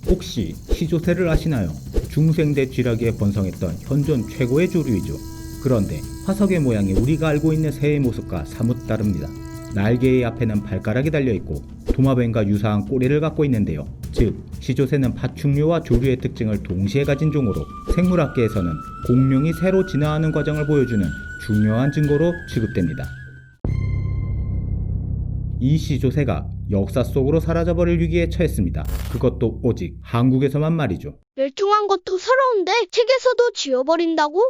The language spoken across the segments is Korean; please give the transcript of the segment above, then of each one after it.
혹시 시조새를 아시나요? 중생대 쥐라기에 번성했던 현존 최고의 조류이죠. 그런데 화석의 모양이 우리가 알고 있는 새의 모습과 사뭇 다릅니다. 날개의 앞에는 발가락이 달려있고 도마뱀과 유사한 꼬리를 갖고 있는데요. 즉, 시조새는 파충류와 조류의 특징을 동시에 가진 종으로 생물학계에서는 공룡이 새로 진화하는 과정을 보여주는 중요한 증거로 취급됩니다. 이 시조새가 역사 속으로 사라져버릴 위기에 처했습니다. 그것도 오직 한국에서만 말이죠. 멸종한 것도 서러운데 책에서도 지워버린다고?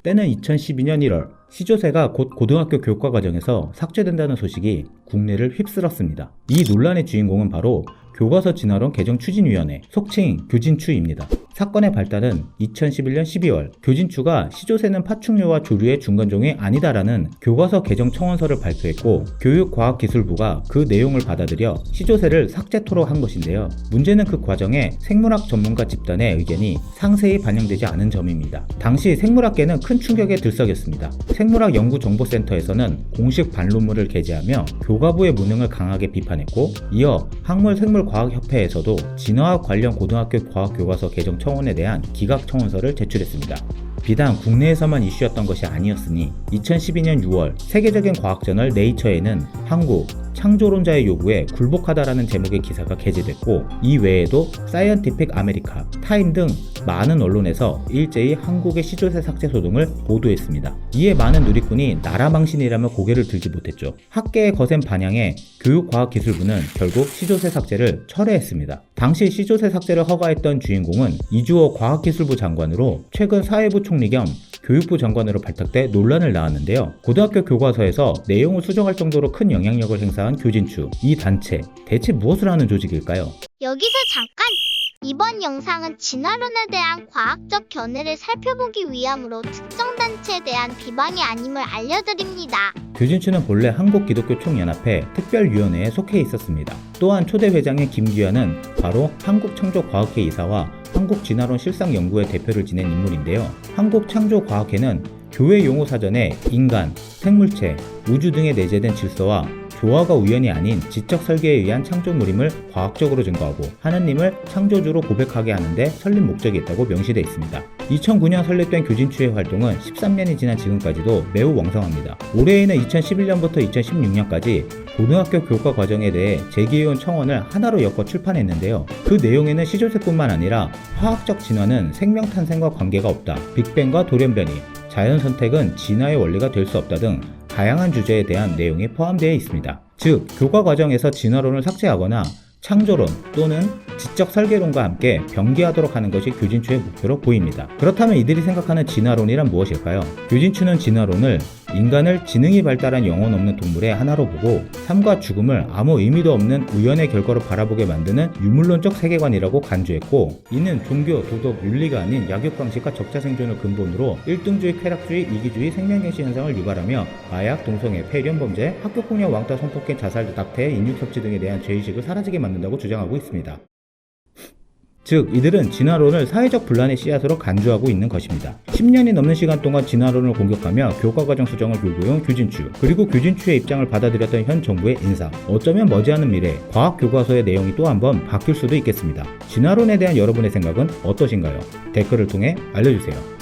때는 2012년 1월, 시조새가 곧 고등학교 교과 과정에서 삭제된다는 소식이 국내를 휩쓸었습니다. 이 논란의 주인공은 바로 교과서 진화론 개정추진위원회, 속칭 교진추입니다. 사건의 발단은 2011년 12월, 교진추가 시조새는 파충류와 조류의 중간종이 아니다라는 교과서 개정 청원서를 발표했고, 교육과학기술부가 그 내용을 받아들여 시조새를 삭제토록 한 것인데요. 문제는 그 과정에 생물학 전문가 집단의 의견이 상세히 반영되지 않은 점입니다. 당시 생물학계는 큰 충격에 들썩였습니다. 생물학연구정보센터에서는 공식 반론문을 게재하며 교과부의 무능을 강하게 비판했고, 이어 학물생물과학협회에서도 진화학 관련 고등학교 과학교과서 개정 청원에 대한 기각 청원서를 제출했습니다. 비단 국내에서만 이슈였던 것이 아니었으니 2012년 6월 세계적인 과학저널 네이처에는 한국 창조론자의 요구에 굴복하다라는 제목의 기사가 게재됐고, 이 외에도 사이언티픽 아메리카, 타임 등 많은 언론에서 일제히 한국의 시조새 삭제 소동을 보도했습니다. 이에 많은 누리꾼이 나라망신이라며 고개를 들지 못했죠. 학계의 거센 반향에 교육과학기술부는 결국 시조새 삭제를 철회했습니다. 당시 시조새 삭제를 허가했던 주인공은 이주호 과학기술부 장관으로 최근 사회부 총리 겸 교육부 장관으로 발탁돼 논란을 낳았는데요. 고등학교 교과서에서 내용을 수정할 정도로 큰 영향력을 행사한 교진추, 이 단체 대체 무엇을 하는 조직일까요? 여기서 잠깐! 이번 영상은 진화론에 대한 과학적 견해를 살펴보기 위함으로 특정 단체에 대한 비방이 아님을 알려드립니다. 교진추는 본래 한국기독교총연합회 특별위원회에 속해 있었습니다. 또한 초대 회장의 김규현은 바로 한국창조과학회 이사와 한국진화론 실상연구회 대표를 지낸 인물인데요. 한국창조과학회는 교회 용어 사전에 인간, 생물체, 우주 등에 내재된 질서와 조화가 우연이 아닌 지적 설계에 의한 창조물임을 과학적으로 증거하고 하느님을 창조주로 고백하게 하는데 설립 목적이 있다고 명시되어 있습니다. 2009년 설립된 교진추의 활동은 13년이 지난 지금까지도 매우 왕성합니다. 올해에는 2011년부터 2016년까지 고등학교 교과 과정에 대해 제기해온 청원을 하나로 엮어 출판했는데요. 그 내용에는 시조새뿐만 아니라 화학적 진화는 생명 탄생과 관계가 없다, 빅뱅과 돌연변이, 자연 선택은 진화의 원리가 될 수 없다 등 다양한 주제에 대한 내용이 포함되어 있습니다. 즉, 교과 과정에서 진화론을 삭제하거나 창조론 또는 지적 설계론과 함께 병기하도록 하는 것이 교진추의 목표로 보입니다. 그렇다면 이들이 생각하는 진화론이란 무엇일까요? 교진추는 진화론을 인간을 지능이 발달한 영혼 없는 동물의 하나로 보고 삶과 죽음을 아무 의미도 없는 우연의 결과로 바라보게 만드는 유물론적 세계관이라고 간주했고, 이는 종교, 도덕, 윤리가 아닌 약육강식과 적자생존을 근본으로 일등주의, 쾌락주의, 이기주의, 생명경시 현상을 유발하며 마약, 동성애, 폐렴 범죄, 학교폭력, 왕따, 성폭행, 자살, 낙태, 인육협치 등에 대한 죄의식을 사라지게 만든다고 주장하고 있습니다. 즉, 이들은 진화론을 사회적 분란의 씨앗으로 간주하고 있는 것입니다. 10년이 넘는 시간 동안 진화론을 공격하며 교과과정 수정을 요구해온 교진추, 그리고 교진추의 입장을 받아들였던 현 정부의 인사, 어쩌면 머지않은 미래 과학교과서의 내용이 또 한번 바뀔 수도 있겠습니다. 진화론에 대한 여러분의 생각은 어떠신가요? 댓글을 통해 알려주세요.